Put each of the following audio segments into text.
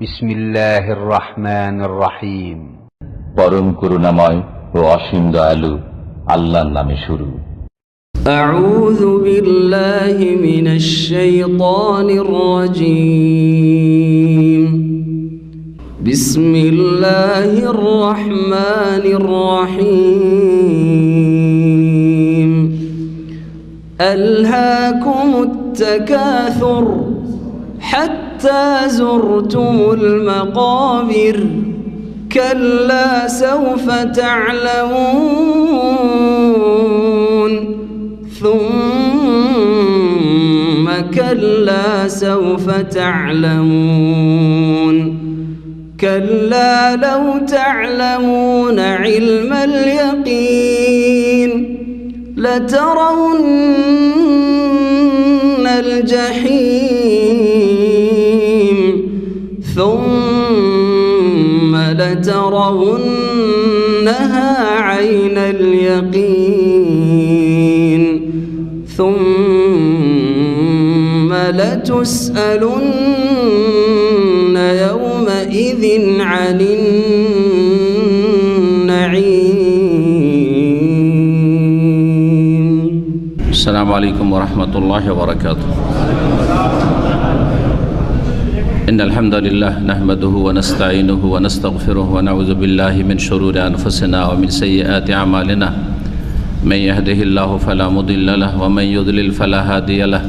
বিসমিল্লাহির রহমানির রহিম। পরম করুণাময় ও অসীম দয়ালু আল্লাহর নামে শুরু। আউযু বিল্লাহি মিনাশ শাইতানির রাজীম। বিসমিল্লাহির রহমানির রহিম। আলহাকুমুত তাকাসুর হাত্তা যুরতুমুল মাকাবির كلا سوف تعلمون ثم كلا سوف تعلمون كلا لو تعلمون علم اليقين لترون الجحيم ثم لترونها عين اليقين ثم لتسألن يومئذ عن النعيم. السلام عليكم ورحمة الله وبركاته. إن الحمد لله نحمده ونستعينه ونستغفره ونعوذ بالله من شرور أنفسنا ومن سيئات أعمالنا من يهده الله فلا مضل له ومن يضلل فلا هادي له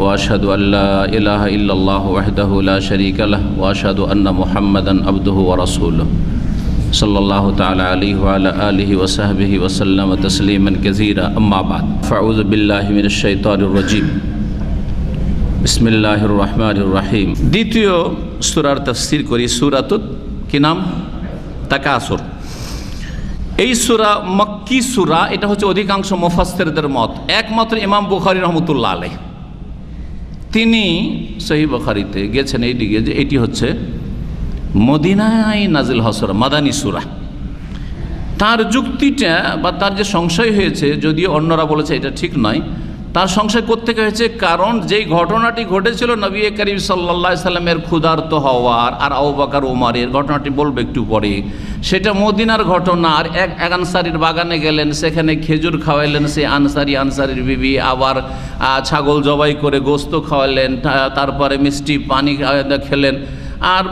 وأشهد أن لا إله إلا الله وحده لا شريك له وأشهد أن محمدا عبده ورسوله صلى الله تعالى عليه وعلى آله وصحبه وسلم تسليما كثيرا أما بعد فأعوذ بالله من الشيطان الرجيم বিসমিল্লাহির রহমানির রহিম। দ্বিতীয় সূরার তাফসীর করি, সূরাতুত কি নাম? তাকাসুর। এই সূরা মক্কি সূরা, এটা হচ্ছে অধিকাংশ মুফাসসিরদের মত। একমাত্র ইমাম বুখারী রাহমাতুল্লাহ আলাইহি তিনি সহিহ বুখারীতে গেছেন এইদিকে যে এটি হচ্ছে মদিনায় নাজিল হওয়া সূরা, মাদানী সূরা। তার যুক্তিটা বা তার যে সংশয় হয়েছে, যদিও অন্যরা বলেছে এটা ঠিক নয়, তার সংশয় কোত্থেকে হয়েছে? কারণ যেই ঘটনাটি ঘটেছিল নবী করিম সাল্লাল্লাহু আলাইহি সাল্লামের ক্ষুধার্ত হওয়ার আর আবু বকর ওমরের ঘটনাটি বলবে একটু পরে, সেটা মদিনার ঘটনা। আর এক আনসারীর বাগানে গেলেন, সেখানে খেজুর খাওয়াইলেন সে আনসারীর বিবি, আবার ছাগল জবাই করে গোস্ত খাওয়ালেন, তারপরে মিষ্টি পানি খেলেন। আর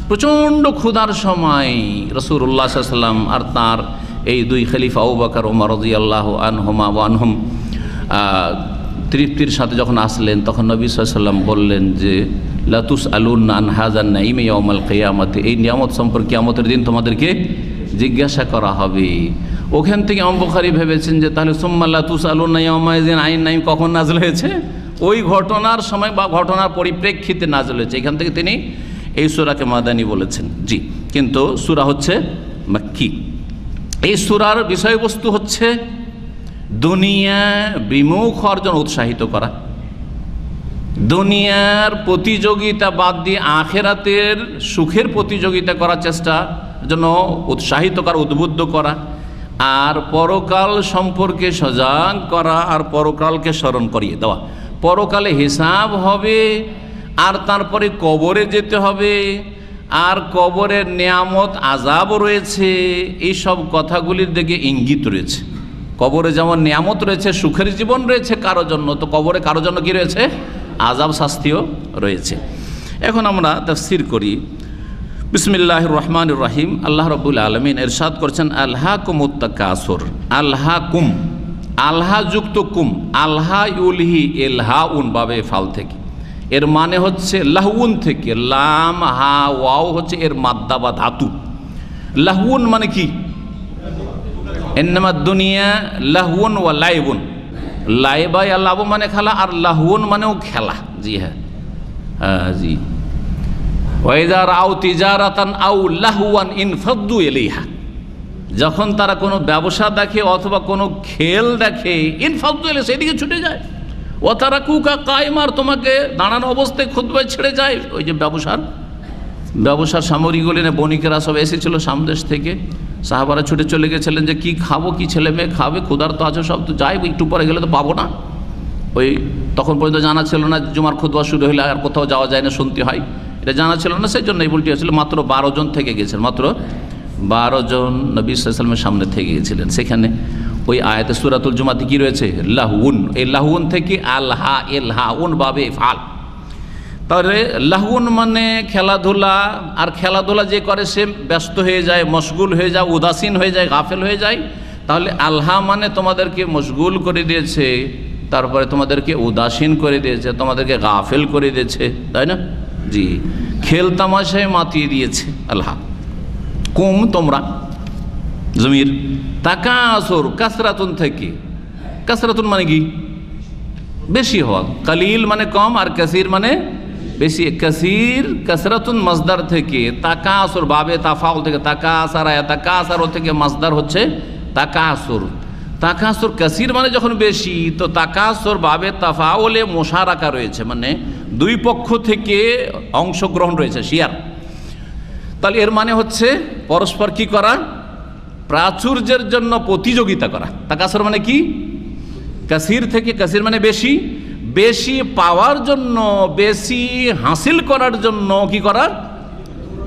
প্রচণ্ড ক্ষুধার সময় রাসূলুল্লাহ সাল্লাল্লাহু আলাইহি ওয়াসাল্লাম আর তার এই দুই খলিফা আবু বকর ওমর রাদিয়াল্লাহু আনহুমা ওয়া আনহুম তৃপ্তির সাথে যখন আসলেন, তখন নবী সাল্লাল্লাহু আলাইহি ওয়াসাল্লাম বললেন যে লা তুসআলুনা আন হাযান নাঈমি ইয়াউমাল কিয়ামাতি, এই নিয়ামত সম্পর্কে কিয়ামতের দিন তোমাদেরকে জিজ্ঞাসা করা হবে। ওখান থেকে ইমাম বুখারী ভেবেছেন যে তাহলে সুম্মা লা তুসআলুনা ইয়াউমাইযিন আইন নাঈম কখন নাযিল হয়েছে? ওই ঘটনার সময় বা ঘটনার পরিপ্রেক্ষিতে নাযিল হয়েছে। এখান থেকে তিনি এই সূরাকে মাদানী বলেছেন। জি, কিন্তু সূরা হচ্ছে মক্কি। এই সূরার বিষয়বস্তু হচ্ছে দুনিয়া বিমুখ হওয়ার জন্য উৎসাহিত করা, দুনিয়ার প্রতিযোগিতা বাদ দিয়ে আখেরাতের সুখের প্রতিযোগিতা করার চেষ্টা জন্য উৎসাহিত করা, উদ্বুদ্ধ করা, আর পরকাল সম্পর্কে সজাগ করা, আর পরকালকে স্মরণ করিয়ে দেওয়া। পরকালে হিসাব হবে, আর তারপরে কবরে যেতে হবে, আর কবরের নিয়ামত আযাব রয়েছে, এইসব কথাগুলির দিকে ইঙ্গিত রয়েছে। কবরে যেমন নিয়ামত রয়েছে, সুখের জীবন রয়েছে কারো জন্য, তো কবরে কারো জন্য কি রয়েছে? আযাব, শাস্তিও রয়েছে। এখন আমরা তাফসীর করি। বিসমিল্লাহির রহমানির রহিম। আল্লাহ রাব্বুল আলামিন ইরশাদ করছেন আলহাকুমুত তাকাসুর। আলহাকুম, আলহা যুক্ত কুম, আলহা ইউলহি ইলহাউন বাবে ফাল থেকে, এর মানে হচ্ছে লাহুন থেকে, লাম হা ওয়াও হচ্ছে এর মাদ্দা বা ধাতু। লাহুন মানে কি? ইন্নামা দুনিয়া লাহুন ওয়া লাইবুন। লাইবা ইয়া লাবু মানে খেলা, আর লাহুন মানেও খেলা। জি হ্যাঁ, জি। ওয়া ইযা রাউ তিজারাতান আও লাহওয়ান ইনফাদ্দু ইলাইহা, যখন তারা কোনো ব্যবসা দেখে অথবা কোনো খেল দেখে, ইনফাদ্দু ইলাইহা, সেদিকে ছুটে যায়। ওয়া তারাকুকা কায়মার, তোমাকে দাঁড়ানো অবস্থায় খুতবায় ছেড়ে যায়। ওই যে ব্যবসার সামগ্রীগুলি নিয়ে বণিকেরা সব এসেছিল সামদেশ থেকে, সাহাবারা ছুটে চলে গেছিলেন যে কি খাবো, কি ছেলে মেয়ে খাবে, ক্ষুধার্ত আছে সব, তো যাই একটু পরে গেলে তো পাবো না। ওই তখন পর্যন্ত জানা ছিল না জুমার খুতবা শুরু হলে আর কোথাও যাওয়া যায় না, শুনতে হয়। এটা জানা ছিল না, সেই জন্য এই ভুলটি হয়েছিল। মাত্র 12 জন থেকে গিয়েছিলেন, মাত্র 12 জন নবী সাল্লাল্লাহু আলাইহি ওয়াসাল্লামের সামনে থেকে গিয়েছিলেন। সেখানে ওই আয়াতে সূরাতুল জুমাতে কি রয়েছে? লাহুন। এই লাহুন থেকে আলহা এলহাউন বাবে ফাল। তাহলে লাহুন মানে খেলাধুলা, আর খেলাধুলা যে করে সে ব্যস্ত হয়ে যায়, মশগুল হয়ে যায়, উদাসীন হয়ে যায়, গাফেল হয়ে যায়। তাহলে আলহা মানে তোমাদেরকে মশগুল করে দিয়েছে, তারপরে তোমাদেরকে উদাসীন করে দিয়েছে, তোমাদেরকে গাফেল করে দিয়েছে, তাই না? জি, খেল তামাশায় মাতিয়ে দিয়েছে আল্লাহ। কুম তোমরা, জমির তাকাসুর কাসরাতুন থেকে, কাসরাতুন মানে কি? বেশি হওয়া। কালিল মানে কম, আর কাসির মানে বেশি। কাসির কাসরাতুন মাসদার থেকে, তাকাসুর বাবে তাফাউল থেকে, তাকাসারা তাকাসার থেকে মাসদার হচ্ছে তাকাসুর। তাকাসুর কাসির মানে যখন বেশি, তো তাকাসুর বাবে তাফাউলে মুশারাকা রয়েছে, মানে দুই পক্ষ থেকে অংশগ্রহণ রয়েছে, শিয়ার। তাহলে এর মানে হচ্ছে পরস্পর কি করা? প্রাচুর্যের জন্য প্রতিযোগিতা করা। তাকাসুর মানে কি? কাসির থেকে, কাসির মানে বেশি, বেশি পাওয়ার জন্য, বেশি হাসিল করার জন্য কি করা?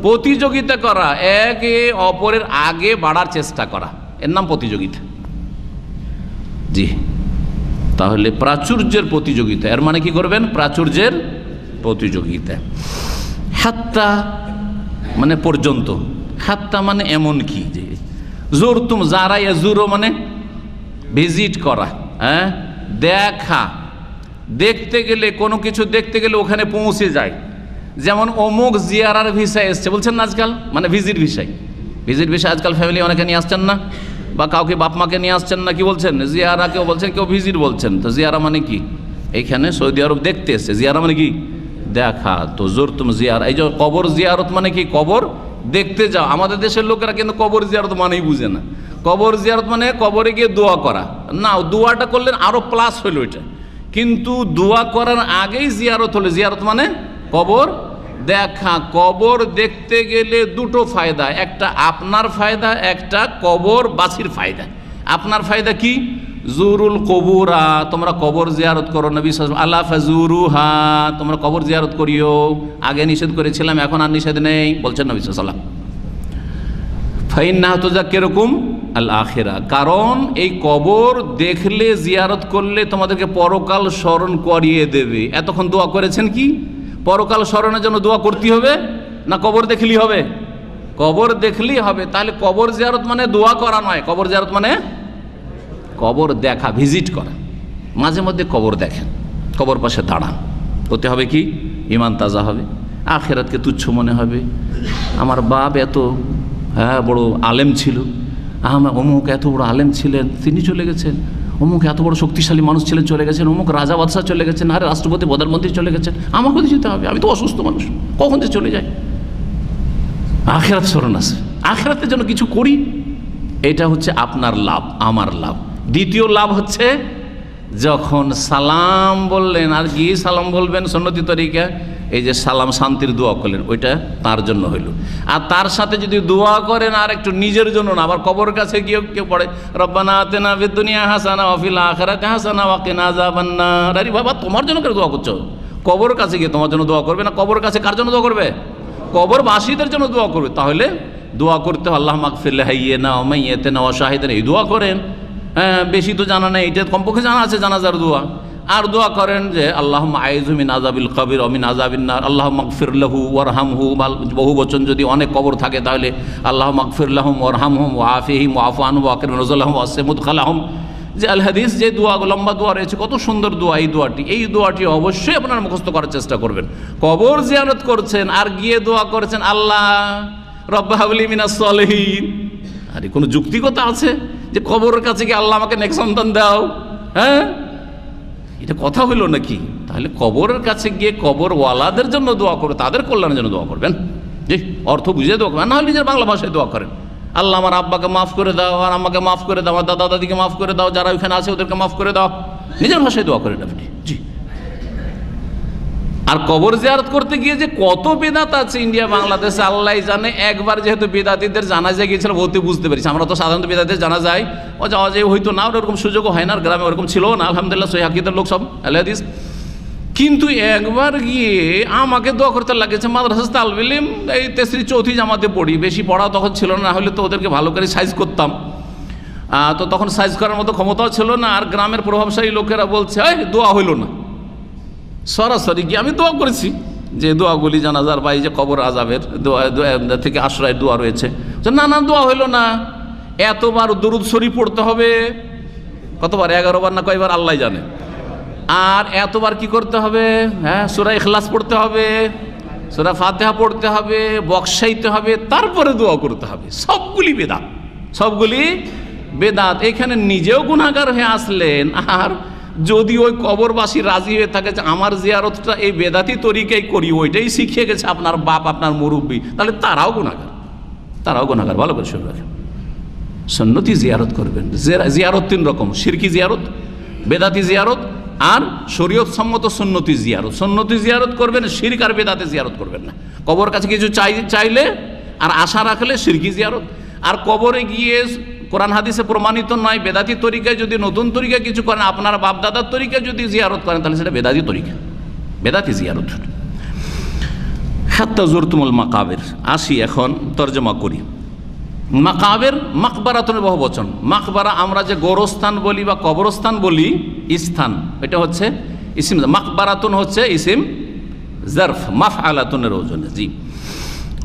প্রতিযোগিতা করা, একে অপরের আগে বাড়ার চেষ্টা করা, এর নাম প্রতিযোগিতা। জি, তাহলে প্রাচুর্যের প্রতিযোগিতা, এর মানে কি করবেন? প্রাচুর্যের প্রতিযোগিতা। হাত্তা মানে পর্যন্ত, হাত্তা মানে এমন কি, যে জোর তুম যারা জুরো মানে ভিজিট করা, হ্যাঁ, দেখা, দেখতে গেলে, কোনো কিছু দেখতে গেলে ওখানে পৌঁছে যায়। যেমন অমুক জিয়ারার ভিসা এসছে বলছেন না আজকাল, মানে ভিজিট ভিসায়। ভিজিট ভিসা আজকাল ফ্যামিলি অনেকে নিয়ে আসছেন না, বা কাউকে বাপ মাকে নিয়ে আসছেন না, কি বলছেন? জিয়ারা কেউ বলছেন, কেউ ভিজিট বলছেন। তো জিয়ারা মানে কি? এইখানে সৌদি আরব দেখতে এসছে। জিয়ারা মানে কি? দেখা। তো জোর তুম জিয়ারা, এই যে কবর জিয়ারত মানে কি? কবর দেখতে যাও। আমাদের দেশের লোকেরা কিন্তু কবর জিয়ারত মানেই বুঝে না। কবর জিয়ারত মানে কবরে গিয়ে দোয়া করা না, দোয়াটা করলেন আরো প্লাস হইল এটা, কিন্তু দোয়া করার আগেই জিয়ারত হলো। জিয়ারত মানে কবর দেখা। কবর দেখতে গেলে দুটো ফায়দা, একটা আপনার ফায়দা, একটা কবরবাসীর ফায়দা। আপনার ফায়দা কি? জুরুল কবুরা, তোমরা কবর জিয়ারত করো। নবী সাল্লাল্লাহু আলাইহি ওয়াসাল্লাম আল্লাহ ফাজুরুহা, তোমরা কবর জিয়ারত করিও। আগে নিষেধ করেছিলাম, এখন আর নিষেধ নেই, বলছেন নবী সাল্লাল্লাহু আলাইহি ওয়াসাল্লাম। ফাইন্নাহা তুযাক্কিরুকুম আল আখিরা, কারণ এই কবর দেখলে, জিয়ারত করলে তোমাদেরকে পরকাল স্মরণ করিয়ে দেবে। এতক্ষণ দোয়া করেছেন কি? পরকাল স্মরণের জন্য দোয়া করতে হবে না কবর দেখলেই হবে? কবর দেখলেই হবে। তাহলে কবর জিয়ারত মানে দোয়া করা নয়, কবর জিয়ারত মানে কবর দেখা, ভিজিট করা। মাঝে মধ্যে কবর দেখেন, কবর পাশে দাঁড়ান, হতে হবে কি? ইমান তাজা হবে, আখিরাতকে তুচ্ছ মনে হবে। আমার বাপ এত বড় আলেম ছিল, অমুক এত বড় আলেম ছিলেন, তিনি চলে গেছেন। অমুক এত বড় শক্তিশালী মানুষ ছিলেন, চলে গেছেন। অমুক রাজা বাদশাহ চলে গেছেন, আরে রাষ্ট্রপতি প্রধানমন্ত্রী চলে গেছেন, আমাকে তো যেতে হবে, আমি তো অসুস্থ মানুষ, কখন যে চলে যায়। আখিরাত স্মরণ আছে, আখিরাতের জন্য কিছু করি, এটা হচ্ছে আপনার লাভ, আমার লাভ। দ্বিতীয় লাভ হচ্ছে যখন সালাম বললেন, আর কি সালাম বলবেন সুন্নতি তরিকা, এই যে সালাম শান্তির দোয়া করলেন, ওইটা তার জন্য হইল। আর তার সাথে যদি দোয়া করেন আর একটু নিজের জন্য না, আবার কবর কাছে গিয়ে কেউ পড়ে রব্বানা আতিনা ফিদ দুনিয়া হাসানা ওয়া ফিল আখিরাতি হাসানা ওয়া কিনা আযাবান্নার। আরে বাবা, তোমার জন্য কেন দোয়া করছো? কবর কাছে গিয়ে তোমার জন্য দোয়া করবে না, কবর কাছে কার জন্য দোয়া করবে? কবরবাসীদের জন্য দোয়া করবে। তাহলে দোয়া করতে আল্লাহ মাগফির লিহাইয়িনা ওয়া মাইয়িতিনা ওয়া শাহিদিনা, এই দোয়া করেন। হ্যাঁ, বেশি তো জানা নেই, এটা কমপক্ষে জানা আছে জানাজার দোয়া। আর দোয়া করেন যে আল্লাহুম্মা আইযু মিন আযাবিল কবর ওয়া মিন আযাবিন নার, আল্লাহুম্মা মাগফির লাহু ওয়ারহামহু। বহু বচন যদি অনেক কবর থাকে তাহলে আল্লাহুম্মা মাগফির লাহুম ওয়ারহামহুম ওয়া আফিহিম ওয়া আফু আনহুম ওয়া আকরিম নুজুলাহুম ওয়া ওয়াসি মুদখালাহুম। যে আল হাদিস, যে দোয়া, লম্বা দোয়া রয়েছে, কত সুন্দর দোয়া। এই দোয়াটি অবশ্যই আপনারা মুখস্থ করার চেষ্টা করবেন। কবর জিয়ারত করছেন আর গিয়ে দোয়া করেছেন আল্লাহ রব্বা হাবলি মিনাস সলিহিন। আরে কোনো যুক্তিকতা আছে যে কবরের কাছে গিয়ে আল্লাহ আমাকে নেক সন্তান দাও? হ্যাঁ, এটা কথা হইল নাকি? তাহলে কবরের কাছে গিয়ে কবরওয়ালাদের জন্য দোয়া করবে, তাদের কল্যাণের জন্য দোয়া করবেন। জি, অর্থ বুঝে দোয়া করবেন, নাহলে নিজের বাংলা ভাষায় দোয়া করেন। আল্লাহ আমার আব্বাকে মাফ করে দাও, আর আমাকে মাফ করে দাও, আমার দাদা দাদিকে মাফ করে দাও, যারা ওইখানে আছে ওদেরকে মাফ করে দাও। নিজের ভাষায় দোয়া করেন আপনি। জি। আর কবর জিয়ারত করতে গিয়ে যে কত বেদাত আছে ইন্ডিয়া বাংলাদেশে আল্লাহ জানে। একবার যেহেতু বেদাতিদের জানাজায় গিয়েছিলাম, ওতে বুঝতে পেরেছি। আমরা তো সাধারণত বেদাতিদের জানা যায় ও যাওয়া যায় হয়তো না, ওরকম সুযোগও হয় না, গ্রামে ওরকম ছিল না। আলহামদুলিল্লাহ সহিহ আকীদার লোক সব আহলে হাদিস। কিন্তু একবার গিয়ে আমাকে দোয়া করতে লাগেছে। মাদ্রাসা তালবে ইলম এই তেসরি চৌথি জামাতে পড়ি, বেশি পড়া তখন ছিল না, হলে তো ওদেরকে ভালো করে সাইজ করতাম। তো তখন সাইজ করার মতো ক্ষমতাও ছিল না। আর গ্রামের প্রভাবশালী লোকেরা বলছে দোয়া হইল না। সরাসরি গিয়ে আমি দোয়া করেছি, যে দোয়াগুলি জানাজার বা এই যে কবর আযাবের দোয়া থেকে আশ্রয়ের দোয়া রয়েছে। না না, দোয়া হইল না। এতবার দুরূদ শরীফ পড়তে হবে, কতবার, 11 বার না কয়বার আল্লাহ জানে। আর এতবার কি করতে হবে, সূরা ইখলাস পড়তে হবে, সূরা ফাতিহা পড়তে হবে, বক্সাইতে হবে, তারপরে দোয়া করতে হবে। সবগুলি বেদাত, সবগুলি বেদাত। এখানে নিজেও গুনাহগার হয়ে আসলেন, আর যদি ওই কবরবাসী রাজি হয়ে থাকে যে আমার জিয়ারতটা এই বেদাতি তরিকায় করি, ওইটাই শিখিয়ে গেছে আপনার বাপ, আপনার মুরব্বী, তাহলে তারাও গুনাহগার, তারাও গুনাহগার। ভালো করে শুনে রাখেন, সুন্নতি জিয়ারত করবেন। জিয়ারত 3 রকম: শিরকি জিয়ারত, বেদাতি জিয়ারত, আর শরীয়ত সম্মত সুন্নতি জিয়ারত। সুন্নতি জিয়ারত করবেন, শিরক আর বেদাতে জিয়ারত করবেন না। কবর কাছে কিছু চাইলে আর আশা রাখলে শিরকি জিয়ারত। আর কবরে গিয়ে কোরআন হাদিসে প্রমাণিত নয় বেদাতি তরিকায় যদি নতুন তরিকায় কিছু করেন, আপনার বাপদাদার তরিকায় যদি জিয়ারত করেন, তাহলে সেটা বেদাতি তরিকা, বেদাতি জিয়ারত। হাত্তা জুরতুমুল মাকাবির। আসি এখন তর্জমা করি। মাকাবের মাকবারাতুনের বহু বচন। মাকবারা আমরা যে গোরস্থান বলি বা কবরস্থান বলি, স্থান, এটা হচ্ছে ইসিম। মাকবারাতুন হচ্ছে ইসিম জারফ, মাফআলাতুনের ওজনে। জি,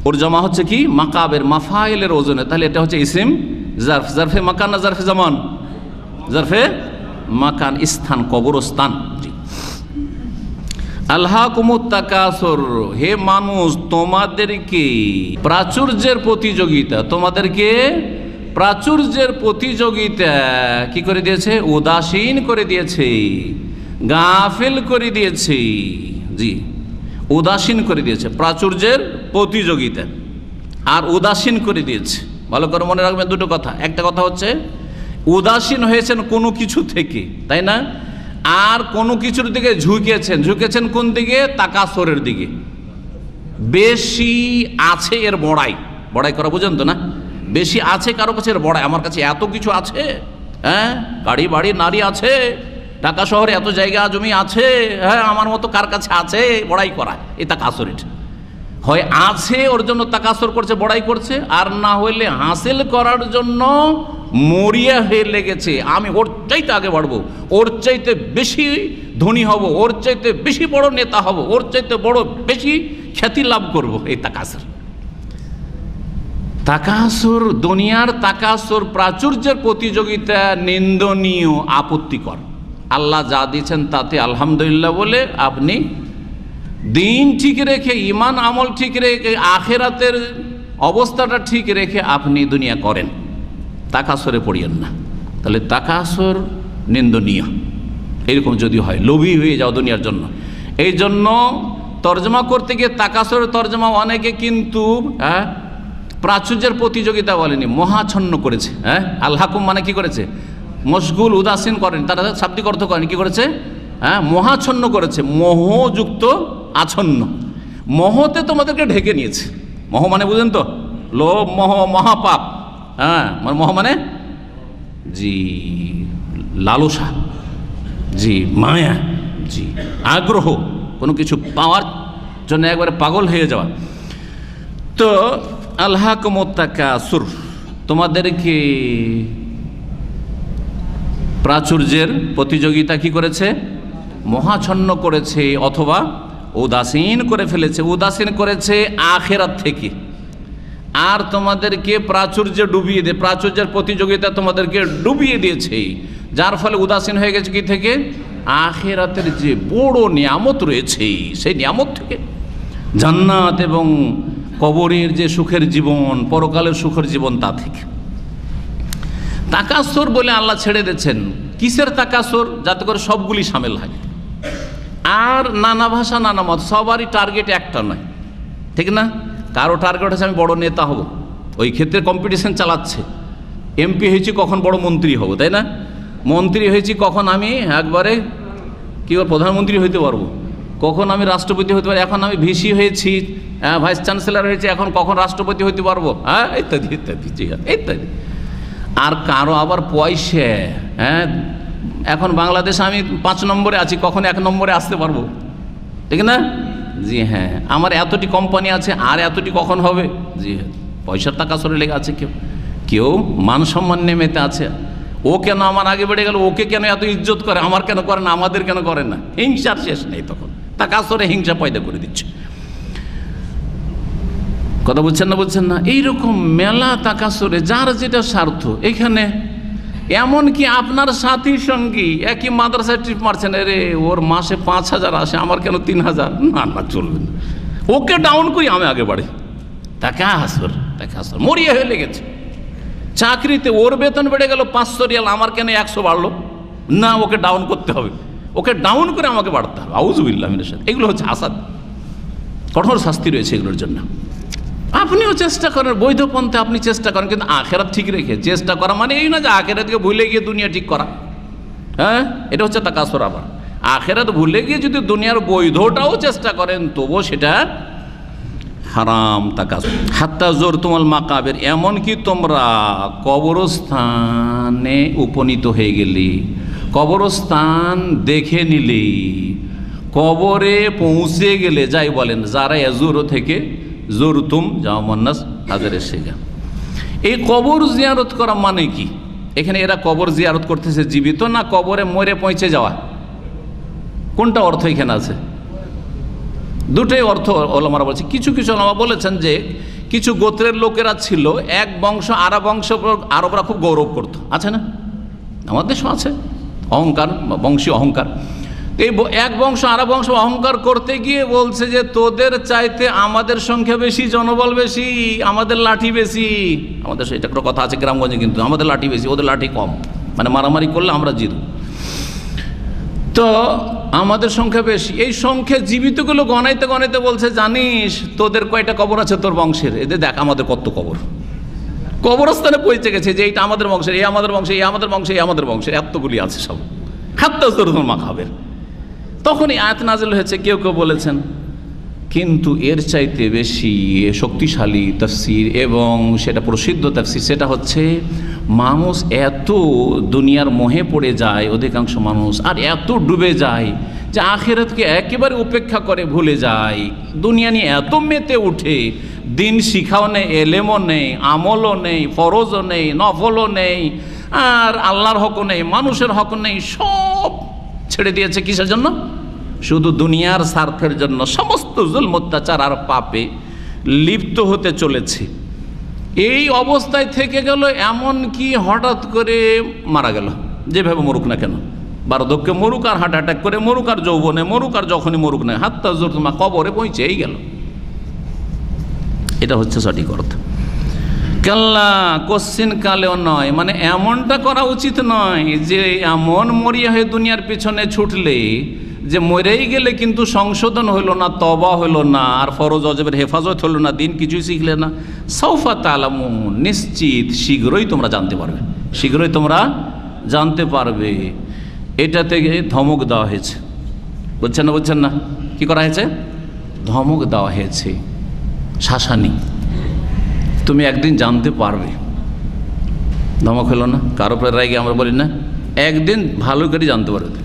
ওর জমা হচ্ছে কি মাকাবের, মাফাইলের ওজনে। তাহলে এটা হচ্ছে ইসিম জারফ। জারফে মাকান না জারফে জামান? জারফে মাকান, স্থান, কবরস্থান। জি। আলহাকুমুত তাকাসুর, হে মানুষ তোমাদেরকে প্রাচুর্যের প্রতিযোগিতা, তোমাদেরকে প্রাচুর্যের প্রতিযোগিতা কি করে দিয়েছে? উদাসীন করে দিয়েছে, গাফিল করে দিয়েছে। জি, উদাসীন করে দিয়েছে, প্রাচুর্যের প্রতিযোগিতা আর উদাসীন করে দিয়েছে। ভালো করে মনে রাখবেন দুটো কথা। একটা কথা হচ্ছে উদাসীন হয়েছেন কোনো কিছু থেকে, তাই না? আর কোনো কিছুর দিকে ঝুঁকেছেন। ঝুঁকেছেন কোন দিকে? তাকাসুরের দিকে। বেশি আছে এর বড়াই, বড়াই করা বুঝেন তো না? বেশি আছে কারো কাছে এর বড়াই, আমার কাছে এত কিছু আছে, গাড়ি বাড়ি নারী আছে, ঢাকা শহরে এত জায়গা জমি আছে, আমার মতো কার কাছে আছে, বড়াই করা। এই তাকাসুর। এটা হয় আছে ওর জন্য তাকাসুর করছে, বড়াই করছে, আর না হইলে হাসিল করার জন্য মরিয়া হয়ে লেগেছে, আমি ওর চাইতে আগে বাড়বো, ওর চাইতে বেশি ধনী হব, ওর চাইতে বেশি বড় নেতা হব, ওর চাইতে বড় বেশি খ্যাতি লাভ করব। এই তাকাসুর। তাকাসুর, দুনিয়ার তাকাসুর, প্রাচুর্যের প্রতিযোগিতা নিন্দনীয়, আপত্তিকর। আল্লাহ যা দিয়েছেন তাতে আলহামদুলিল্লাহ বলে আপনি দিন ঠিক রেখে, ইমান আমল ঠিক রেখে, আখেরাতের অবস্থাটা ঠিক রেখে আপনি দুনিয়া করেন, তাকাসুরে পড়িয়েন না। তাহলে তাকাসুর নিন্দনীয়। এরকম যদি হয়, লোভী হয়ে যাও দুনিয়ার জন্য। এই জন্য তর্জমা করতে গিয়ে তাকাসুরের তর্জমা অনেকে কিন্তু প্রাচুর্যের প্রতিযোগিতা বলেনি, মহাচ্ছন্ন করেছে। আল্লাহকুম মানে কি করেছে? মশগুল, উদাসীন করেন, তারা শাব্দিক অর্থ করেন, কি করেছে? মহাচ্ছন্ন করেছে, মোহযুক্ত আচ্ছন্ন। মোহতে তোমাদেরকে ঢেকে নিয়েছে। মোহ মানে বুঝেন তো? লোভ, মোহ, মহাপাপ। মোহ মানে জি লালসা, জি মায়া, জি আগ্রহ, কোনো কিছু পাওয়ার জন্য একবারে পাগল হয়ে যাওয়া। তো আলহাকুমুত তাকাসুর, তোমাদেরকে প্রাচুর্যের প্রতিযোগিতা কি করেছে? মহাচ্ছন্ন করেছে, অথবা উদাসীন করে ফেলেছে। উদাসীন করেছে আখেরাত থেকে। আর তোমাদেরকে প্রাচুর্যে ডুবিয়ে দিয়ে, প্রাচুর্যের প্রতিযোগিতা তোমাদেরকে ডুবিয়ে দিয়েছে, যার ফলে উদাসীন হয়ে গেছে কি থেকে? আখেরাতের যে বড় নিয়ামত রয়েছে, সেই নিয়ামত থেকে, জান্নাত এবং কবরের যে সুখের জীবন, পরকালের সুখের জীবন, তা থেকে। তাকাসুর বলে আল্লাহ ছেড়ে দিয়েছেন। কিসের তাকাসুর? যাতে করে সবগুলি সামিল হয়। আর নানা ভাষা, নানা মত, সবারই টার্গেট একটা নয়, ঠিক না? কারো টার্গেট হচ্ছে আমি বড় নেতা হব, ওই ক্ষেত্রে কম্পিটিশন চালাচ্ছে। এমপি হয়েছি, কখন বড় মন্ত্রী হব, তাই না? মন্ত্রী হয়েছি, কখন আমি একবারে কি প্রধানমন্ত্রী হইতে পারবো, কখন আমি রাষ্ট্রপতি হতে পারবো, এখন আমি ভিসি হয়েছি, ভাইস চ্যান্সেলর হয়েছি, এখন কখন রাষ্ট্রপতি হইতে পারবো, ইত্যাদি ইত্যাদি, ইত্যাদি। আর কারো আবার পয়সা, এখন বাংলাদেশে আমি 5 নম্বরে আছি, কখন 1 নম্বরে আসতে পারবো, ঠিক না? জি হ্যাঁ। আমার এতটি কোম্পানি আছে, আর এতটি কখন হবে? জি হ্যাঁ। পয়সার টাকা সরে লেগে আছে, কেউ মান সম্মান নেমেতে আছে। ও কেন আমার আগে বেড়ে গেল, ওকে কেন এত ইজ্জত করে, আমার কেন করে না, আমাদের কেন করে না? হিংসার শেষ নেই, তখন টাকা সরে হিংসা পয়দা করে দিচ্ছে। কথা বলছেন না? বলছেন না? এইরকম মেলা টাকা সরে যার যেটা স্বার্থ। এখানে এমন কি আপনার সাথী সঙ্গী একই মাদ্রাসায় ট্রিপ মারছেন, রে ওর মাসে 5,000 আসে, আমার কেন 3,000? না না, চলবে না, ওকে ডাউন করি, আমি আগে বাড়ি। টাকা আসর মরিয়া হয়ে লেগেছে। চাকরিতে ওর বেতন বেড়ে গেল 500 রিয়াল, আমার কেন 100 বাড়লো? না, ওকে ডাউন করতে হবে, ওকে ডাউন করে আমাকে বাড়তে হবে। আউযুবিল্লাহ মিনাশ শাইতানির। এগুলো হচ্ছে হাসাদ। কঠোর শাস্তি রয়েছে এগুলোর জন্য। আপনিও চেষ্টা করেন, বৈধ পন্থে আপনি চেষ্টা করেন, কিন্তু আখেরাত ঠিক রেখে চেষ্টা করা মানে এই না যে আখেরাতকে ভুলে গিয়ে দুনিয়া ঠিক করা। হ্যাঁ, এটা হচ্ছে তাকাসুর। আবার আখেরাত ভুলে গিয়ে যদি দুনিয়ার বৈধটাও চেষ্টা করেন, তবুও সেটা হারাম তাকাসুর। হাত্তা যুরতুমুল মাকাবির, এমনকি তোমরা কবরস্থানে উপনীত হয়ে গেলে, কবরস্থান দেখে নিলে, কবরে পৌঁছে গেলে, যাই বলেন, যারা এজুরো থেকে জোরতুম যাও মন্নাস হাজারে শেখা। এই কবর জিয়ারত করা মানে কি? এখানে এরা কবর জিয়ারত করতেছে জীবিত, না কবরে মরে পৌঁছে যাওয়া? কোনটা অর্থ এখানে আছে? দুটোই অর্থ ওলামারা বলছে। কিছু কিছু ওলামা বলেছেন যে কিছু গোত্রের লোকেরা ছিল, এক বংশ আরেক বংশ, আরবরা খুব গৌরব করতো, আছে না? আমাদের দেশও আছে অহংকার, বংশীয় অহংকার। এই এক বংশ আরেক বংশ অহংকার করতে গিয়ে বলছে যে তোদের চাইতে আমাদের সংখ্যা বেশি, জনবল বেশি, আমাদের লাঠি বেশি। আমাদের এটা একটা কথা আছে গ্রামগঞ্জে, কিন্তু আমাদের লাঠি বেশি, ওদের লাঠি কম, মানে মারামারি করলে আমরা জিতব। তো আমাদের সংখ্যা বেশি, এই সংখ্যা জীবিতগুলো গণাইতে গণাইতে বলছে, জানিস তোদের কয়টা কবর আছে তোর বংশের? এদের দেখ আমাদের কত কবর। কবরস্থানে পৌঁছে গেছে যে এইটা আমাদের বংশের, এই আমাদের বংশে, এই আমাদের বংশে, এই আমাদের বংশে, এতগুলি আছে সব। হাত্তা যুরতুমুল মাকাবির। তখনই আয়াত নাযিল হয়েছে। কেউ কেউ বলেছেন কিন্তু এর চাইতে বেশি শক্তিশালী তাফসীর এবং সেটা প্রসিদ্ধ তাফসীর, সেটা হচ্ছে মানুষ এত দুনিয়ার মোহে পড়ে যায়, অধিকাংশ মানুষ, আর এত ডুবে যায় যে আখিরাতকে একেবারে উপেক্ষা করে ভুলে যায়। দুনিয়া নিয়ে এত মেতে উঠে, দিন শিখাও নেই, এলেমও নেই, আমলও নেই, ফরজও নেই, নফলও নেই, আর আল্লাহর হকও নেই, মানুষের হক নেই, সব ছেড়ে দিয়েছে। কিসের জন্য? শুধু দুনিয়ার স্বার্থের জন্য। সমস্ত জুলম অত্যাচার আর পাপে লিপ্ত হতে চলেছে। এই অবস্থায় থেকে গেল, এমন কি হঠাৎ করে মারা গেল, যেভাবে মরুক না কেন, বার্ধক্যে মরুক, আর হার্ট অ্যাটাক করে মরুক, আর যৌবনে মরুক, আর যখনই মরুক না, হাত্তা যুরতুমা, কবরে পৌঁছেই গেল। এটা হচ্ছে সঠিক অর্থ। কাল্লা, কোশ্চিন কালেও নয়, মানে এমনটা করা উচিত নয় যে এমন মরিয়া হয়ে দুনিয়ার পিছনে ছুটলে যে মরেই গেলে কিন্তু সংশোধন হইল না, তওবা হইল না, আর ফরজ ওয়াজিবের হেফাজত হইল না, দিন কিছুই শিখলে না। সাউফা তা'লামুন, নিশ্চিত শীঘ্রই তোমরা জানতে পারবে, শীঘ্রই তোমরা জানতে পারবে। এটা থেকে ধমক দেওয়া হয়েছে, বুঝছেন না? বুঝছেন না? কি করা হয়েছে? ধমক দেওয়া হয়েছে, শাসানি, তুমি একদিন জানতে পারবে। ধমক হলো না? কারো উপরে রাগে আমরা বলি না, একদিন ভালো করে জানতে পারবে,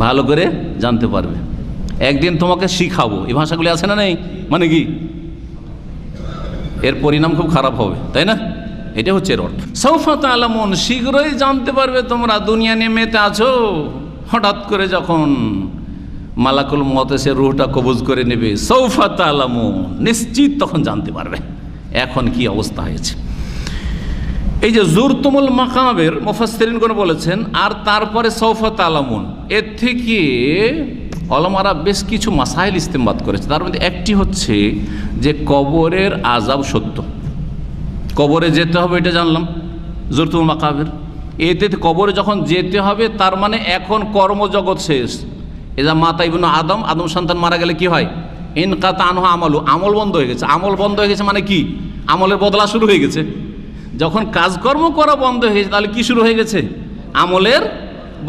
ভালো করে জানতে পারবে, একদিন তোমাকে শিখাবো। এই ভাষাগুলি আছে না? নেই? মানে কি এর পরিণাম খুব খারাপ হবে, তাই না? এটা হচ্ছে এর অর্থ। সাউফা তা'লামুন, শীঘ্রই জানতে পারবে তোমরা। দুনিয়া নিয়ে মেতে আছো, হঠাৎ করে যখন মালাকুল মউত এসে রূহটা কবজ করে নেবে, সাউফা তা'লামুন, নিশ্চিত তখন জানতে পারবে এখন কি অবস্থা হয়েছে। এই যে যুরতুমুল মাকাবির, মুফাসসিরিনগণ বলেছেন, আর তারপরে সাউফা তা'লামুন, এর থেকে ওলামারা বেশ কিছু মাসাইল ইস্তেমবাদ করেছে। তার মধ্যে একটি হচ্ছে যে কবরের আযাব সত্য, কবরে যেতে হবে, এটা জানলাম যুরতুমুল মাকাবির। এতে কবরে যখন যেতে হবে, তার মানে এখন কর্মজগৎ শেষ। এজা মাতা ইবনু আদম, আদম সন্তান মারা গেলে কি হয়? ইনকাতা আনহু আমালু, আমল বন্ধ হয়ে গেছে। আমল বন্ধ হয়ে গেছে মানে কি? আমলের বদলা শুরু হয়ে গেছে। যখন কাজকর্ম করা বন্ধ হয়ে গেছে, তাহলে কি শুরু হয়ে গেছে? আমলের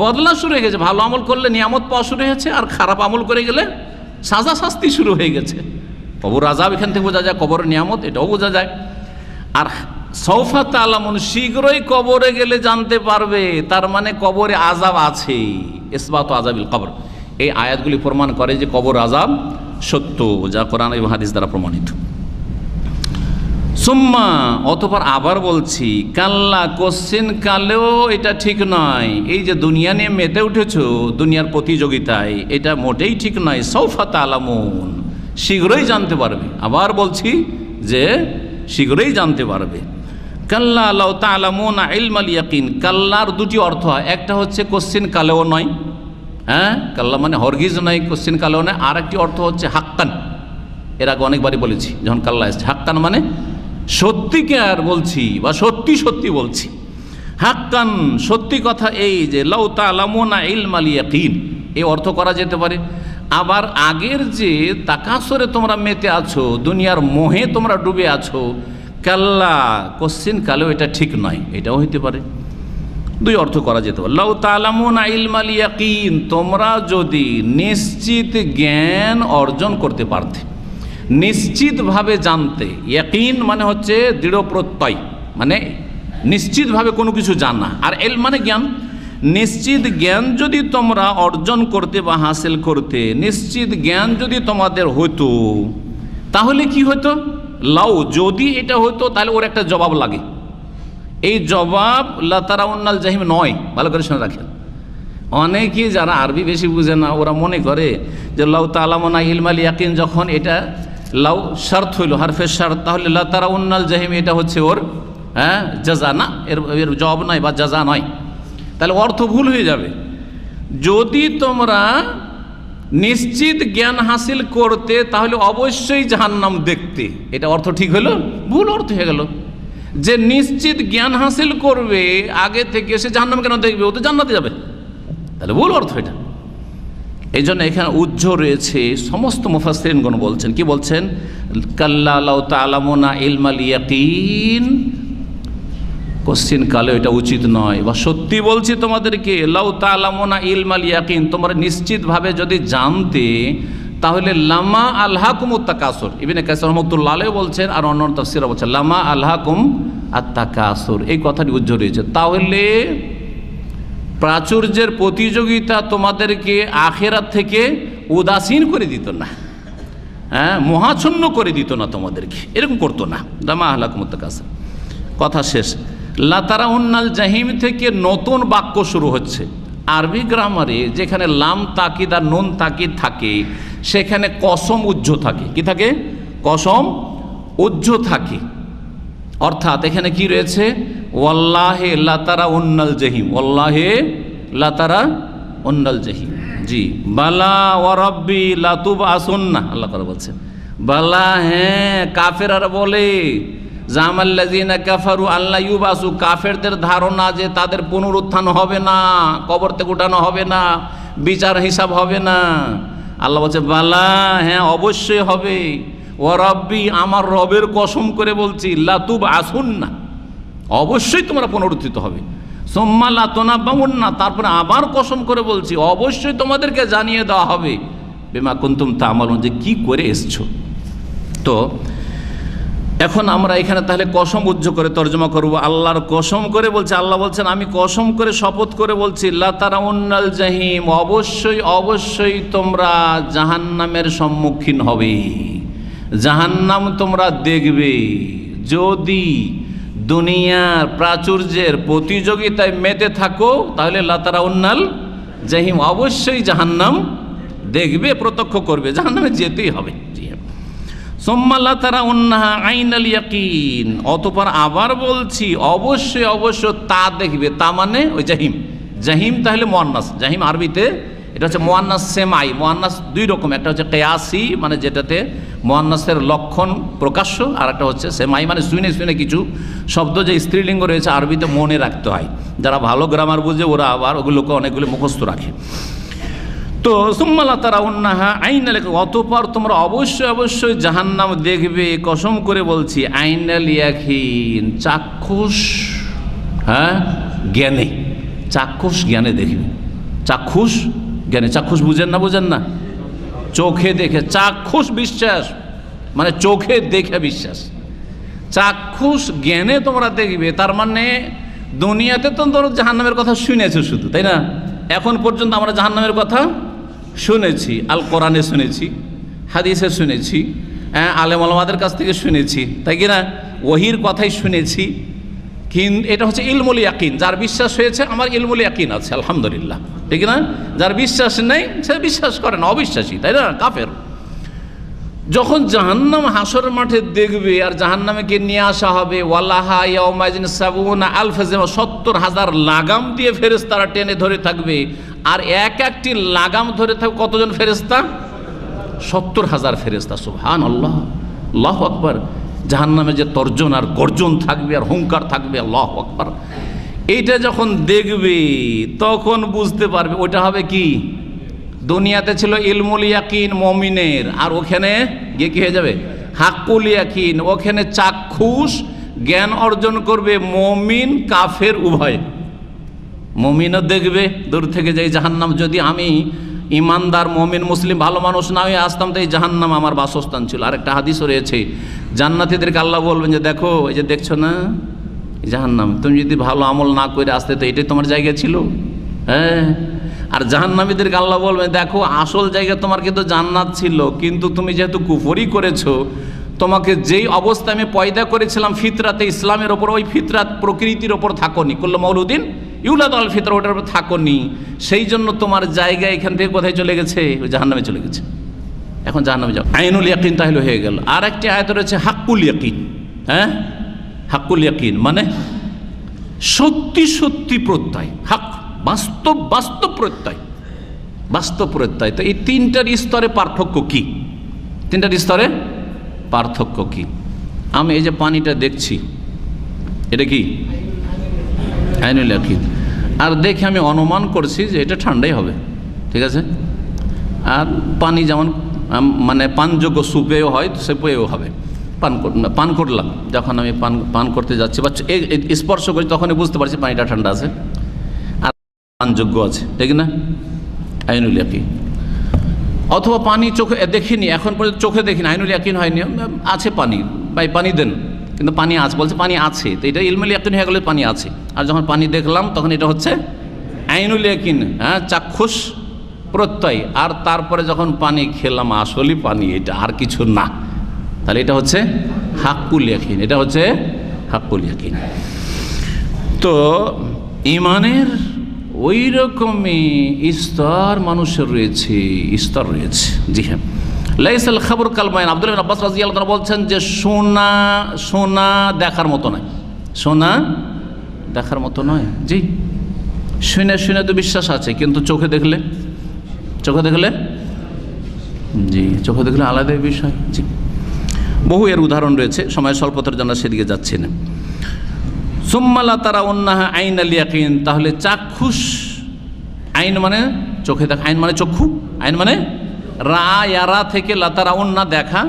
বদলা শুরু হয়ে গেছে। ভালো আমল করলে নিয়ামত পাওয়া শুরু হয়েছে, আর খারাপ আমল করে গেলে সাজা শাস্তি শুরু হয়ে গেছে। কবর আযাব এখান থেকে বোঝা যায়, কবরের নিয়ামত এটাও বোঝা যায়। আর সাউফা তা'লামুন, শীঘ্রই কবরে গেলে জানতে পারবে, তার মানে কবরে আযাব আছে। ইসবাতু আযাবিল কবর, এই আয়াতগুলি প্রমাণ করে যে কবর আযাব সত্য, যা কোরআন এবং হাদিস দ্বারা প্রমাণিত। সুম্মা অতঃপর আবার বলছি, কাল্লা কোশ্চেন কালেও এটা ঠিক নয়। এই যে দুনিয়া নিয়ে মেতে উঠেছ দুনিয়ার প্রতিযোগিতায়, এটা মোটেই ঠিক নয়। সৌফা তালামুন, শীঘ্রই জানতে পারবে। আবার বলছি যে শীঘ্রই জানতে পারবে। কাল্লা লাউ তা'লামুনা ইলমাল ইয়াকিন, কাল্লার দুটি অর্থ হয়, একটা হচ্ছে কোশ্চেন কালেও নয়, হ্যাঁ কাল্লা মানে হরগিজ নয়, কোশ্চেন কালেও নয়। আর একটি অর্থ হচ্ছে হাক্কান, এর আগে অনেকবারই বলেছি যখন কাল্লা এসছে। হাক্কান মানে সত্যিকার বলছি বা সত্যি সত্যি বলছি। হাক্কান সত্যি কথা, এই যে লাউ তা'লামুনা ইলমাল ইয়াকিন, এই অর্থ করা যেতে পারে। আবার আগের যে তাকাসুরে তোমরা মেতে আছো, দুনিয়ার মোহে তোমরা ডুবে আছো, কাল্লা কোশ্চেন কালেও এটা ঠিক নয়, এটাও হইতে পারে। দুই অর্থ করা যেতে পারে। লাউ তা'লামুনা ইলমাল ইয়াকিন, তোমরা যদি নিশ্চিত জ্ঞান অর্জন করতে পারতে, নিশ্চিতভাবে জানতে। ইয়াকিন মানে হচ্ছে দৃঢ় প্রত্যয়, মানে নিশ্চিতভাবে কোনো কিছু জানা। আর এল মানে জ্ঞান। নিশ্চিত জ্ঞান যদি তোমরা অর্জন করতে বা হাসিল করতে, নিশ্চিত জ্ঞান যদি তোমাদের হতো, তাহলে কি হতো? লাউ, যদি এটা হতো, তাহলে ওর একটা জবাব লাগে। এই জবাব লা তারাউন্নাল জাহিম নয়, ভালো করে শুনে রাখেন। অনেকেই যারা আরবি বেশি বুঝে না, ওরা মনে করে যে লাউ তা'লামুনা ইলমাল ইয়াকিন, যখন এটা লাউ শর্ত হইল, হারফে শর্ত, তাহলে লা তারাউন্নাল জাহিম এটা হচ্ছে ওর জাযা না, এর জবাব নয় বা জাযা নয়। তাহলে অর্থ ভুল হয়ে যাবে। যদি তোমরা নিশ্চিত জ্ঞান হাসিল করতে, তাহলে অবশ্যই জাহান্নাম দেখতে, এটা অর্থ ঠিক হলো? ভুল অর্থ হয়ে গেল। যে নিশ্চিত জ্ঞান হাসিল করবে আগে থেকে, সে জাহান্নাম কেন দেখবে? ও তো জান্নাতে যাবে। তাহলে ভুল অর্থ এটা। এই জন্য এখানে উজ্জ্বল রয়েছে। সমস্ত মুফাসসিরিনগণ বলছেন, কি বলছেন? কাল্লা লাউ তা'লামুনা ইলমাল ইয়াকিন, কোশ্চিন কালে এটা উচিত নয়। বা সত্যি বলছি তোমাদেরকে, লাউ তা'লামুনা ইলমাল ইয়াকিন, তোমরা নিশ্চিতভাবে যদি জানতে, তাহলে লামা আলহাকুমুত তাকাসুর। ইবনে কাসির রাহমাতুল্লাহ আলাইহি বলছেন, আর অন্য তাফসীরে বলছেন লামা আলহাকুম আত তাকাসুর, এই কথাটি উজ্জ্বল রয়েছে। তাহলে প্রাচুর্যের প্রতিযোগিতা তোমাদেরকে আখিরাত থেকে উদাসীন করে দিত না, হ্যাঁ মহাচ্ছন্ন করে দিত না তোমাদেরকে, এরকম করতো না। লামা আহলাকুমুত তাকাসুর, কথা শেষ। লা তারাউন্নাল জাহিম থেকে নতুন বাক্য শুরু হচ্ছে। আরবি গ্রামারে যেখানে লাম তাকিদ আর নুন তাকিদ থাকে, সেখানে কসম উজ্জ থাকে। কি থাকে? কসম উজ্জ থাকে। অর্থাৎ এখানে কি রয়েছে? ওয়াল্লাহি লা তারাউন্নাল জাহিম, ওয়াল্লাহি লা তারাউন্নাল জাহিম। জি, বালা ওয়া রাব্বি লা তুবআসুন্না, আল্লাহ তাআলা বলছেন। বালা, হ্যাঁ, কাফেররা বলে জামাল্লাযিনা কাফারু আল্লা ইউবাসু, কাফেরদের ধারণা যে তাদের পুনরুত্থান হবে না, কবর থেকে উঠানো হবে না, বিচার হিসাব হবে না। আল্লাহ বলছে বালা, হ্যাঁ অবশ্যই হবে। ও রব্বি, আমার রবের কসম করে বলছি, লা তুবআসুন্না, অবশ্যই তোমরা পুনরুত্থিত হবে। সুম্মা লা তুনাব্বাউন্না, তারপরে আবার কসম করে বলছি, অবশ্যই তোমাদেরকে জানিয়ে দেওয়া হবে বিমা কুনতুম তা'মালুন, যে কি করে এসছো। তো এখন আমরা এখানে তাহলে কসম উজ্জ করে তর্জমা করব। আল্লাহর কসম করে বলছে, আল্লাহ বলছেন আমি কসম করে শপথ করে বলছি, লা তারাউন্নাল জাহিম, অবশ্যই অবশ্যই তোমরা জাহান্নামের সম্মুখীন হবে, জাহান্নাম তোমরা দেখবে। যদি দুনিয়ার প্রাচুর্যের প্রতিযোগিতায় মেতে থাকো, তাহলে লা তারাউন্নাল জাহিম, অবশ্যই জাহান্নাম দেখবে, প্রত্যক্ষ করবে, জাহান্নামে যেতেই হবে। সুম্মা লা তারাউন্নাহা আইনাল ইয়াকিন, অতঃপর আবার বলছি অবশ্যই অবশ্য তা দেখবে। তা মানে ওই জাহিম। জাহিম তাহলে মুয়ান্নাস, জাহিম আরবিতে এটা হচ্ছে মুয়ান্নাস সেমাই। মুয়ান্নাস দুই রকম, একটা হচ্ছে কিয়াসি মানে যেটাতে মুয়ান্নাসের লক্ষণ প্রকাশ্য, আর একটা হচ্ছে সেমাই মানে শুনে শুনে কিছু শব্দ যে স্ত্রীলিঙ্গ রয়েছে আরবিতে মনে রাখতে হয়। যারা ভালো গ্রামার বুঝে ওরা আবার ওগুলোকে অনেকগুলো মুখস্থ রাখে। তো সুম্মা লা তারাউন্নাহা আইনাল ইয়াকিন, অতঃপর তোমরা অবশ্যই অবশ্যই জাহান্নাম দেখবে, কসম করে বলছি, আইনাল ইয়াকিন, চাক্ষুষ, হ্যাঁ জ্ঞানে, চাক্ষুষ জ্ঞানে দেখবে। চাক্ষুষ জ্ঞানে, চাক্ষুষ বুঝেন না? বুঝেন না? চোখে দেখে, চাক্ষুষ বিশ্বাস মানে চোখে দেখে বিশ্বাস। চাক্ষুষ জ্ঞানে তোমরা দেখবে, তার মানে দুনিয়াতে তো তোমরা জাহান্নামের কথা শুনেছো শুধু, তাই না? এখন পর্যন্ত আমরা জাহান্নামের কথা শুনেছি, আল কোরআনে শুনেছি, হাদিসে শুনেছি, আলেম ওলামাদের কাছ থেকে শুনেছি, তাই কি না? ওহির কথাই শুনেছি, কিন্তু এটা হচ্ছে ইলমুল ইয়াকিন। যার বিশ্বাস হয়েছে আমার ইলমুল ইয়াকিন আছে, আলহামদুলিল্লাহ, ঠিক না? যার বিশ্বাস নেই সে বিশ্বাস করে না, অবিশ্বাসী, তাই না? কাফের। যখন জাহান্নাম হাসরের মাঠে দেখবে আর জাহান্নামকে নিয়ে আসা হবে, ওয়ালাহা ইয়াউমাইজিন সাবুনা আলফা জামা, 70,000 লাগাম দিয়ে ফেরেশতারা টেনে ধরে থাকবে। আর এক একটি লাগাম ধরে থাকবে কতজন ফেরেশতা? 70,000 ফেরেশতা। সুবহানাল্লাহ, আল্লাহু আকবার। জাহান্নামে যে তর্জন আর গর্জন থাকবে আর হুঙ্কার থাকবে, আল্লাহু আকবার। এইটা যখন দেখবে তখন বুঝতে পারবে ওটা হবে কি, দুনিয়াতে ছিল ইলমুল ইয়াকিন মুমিনের, আর ওখানে গিয়ে কি হয়ে যাবে? হাক্কুল ইয়াকিন। ওখানে চাক্ষুষ জ্ঞান অর্জন করবে মুমিন কাফের উভয়। মুমিনও দেখবে দূর থেকে যে জাহান্নাম, যদি আমি ইমানদার মুমিন মুসলিম ভালো মানুষ না হয়ে আসতাম তো এই জাহান্নাম আমার বাসস্থান ছিল। আরেকটা হাদিসও রয়েছে, জান্নাতীদেরকে আল্লাহ বলবেন যে দেখো এই যে দেখছো না জাহান্নাম, তুমি যদি ভালো আমল না করে আসতে তো এটাই তোমার জায়গা ছিল। হ্যাঁ, আর জাহান্নামীদেরকে আল্লাহ বলবেন দেখো আসল জায়গা তোমার কিন্তু জান্নাত ছিল, কিন্তু তুমি যেহেতু কুফরি করেছো, তোমাকে যেই অবস্থা আমি পয়দা করেছিলাম ফিতরাতে ইসলামের ওপর, ওই ফিতরাত প্রকৃতির ওপর থাকোনি, কুল্লু মৌলুদিন ইউলাদ আল ফিতরা, ওটার উপর থাকোনি, সেই জন্য তোমার জায়গা এখান থেকে কোথায় চলে গেছে? ওই জাহান্নামে চলে গেছে। এখন জাহান্নামে যাও। আইনুল ইয়াকিন তাহলে হয়ে গেল। আর একটি আয়াত রয়েছে হাক্কুল ইয়াকিন। হ্যাঁ, হাক্কুল ইয়াকিন মানে সত্যি সত্যি প্রত্যয়, হাক বাস্তব, বাস্তব প্রত্যয়, বাস্তব প্রত্যয়। তো এই তিনটার স্তরে পার্থক্য কি? তিনটার স্তরে পার্থক্য কি? আমি এই যে পানিটা দেখছি, এটা কি আইনুল ইয়াকিন। আর দেখে আমি অনুমান করছি যে এটা ঠান্ডাই হবে, ঠিক আছে? আর পানি যেমন মানে পানযোগ্য সুপেও হয় সেপেও হবে। পান করলাম, যখন আমি পান করতে যাচ্ছি বা স্পর্শ করছি তখনই বুঝতে পারছি পানিটা ঠান্ডা আছে আর পানযোগ্য আছে, ঠিক না? আইনুল ইয়াকিন। অথবা পানি চোখে দেখিনি, এখন পর্যন্ত চোখে দেখিনি, আইনুল ইয়াকিন হয়নি, আছে পানি, ভাই পানি দেন, কিন্তু পানি আছে, বলছে পানি আছে, তো এটা ইলমুল ইয়াকিন হয়ে গেলে পানি আছে। আর যখন পানি দেখলাম তখন এটা হচ্ছে আইনুল ইয়াকিন, হ্যাঁ, চাক্ষুষ প্রত্যয়। আর তারপরে যখন পানি খেলাম আসলে পানি, এটা আর কিছু না, তাহলে এটা হচ্ছে হাক্কুল ইয়াকিন, এটা হচ্ছে হাক্কুল ইয়াকিন। তো ঈমানের ওই রকমই স্তর মানুষের রয়েছে, স্তর রয়েছে। জি হ্যাঁ, লাইসাল খাবর কালমাইন। আব্দুল্লাহ ইবনে আব্বাস রাদিয়াল্লাহু তাআলা বলছেন যে সোনা দেখার মতো নয়, সোনা দেখার মতো নয়। জি, শুনে শুনে তো বিশ্বাস আছে, কিন্তু চোখে দেখলে জি, চোখে দেখলে আলাদা বিষয়। জি, বহু এর উদাহরণ রয়েছে, সময় স্বল্পতার জন্য সেদিকে যাচ্ছি না। সুম্মা লা তারাউন্নাহা আইনাল ইয়াকিন, তাহলে চাক্ষুষ, আইন মানে চোখে দেখা, আইন মানে চক্ষু, আইন মানে রায়ারা থেকে লা তারাউন্না দেখা,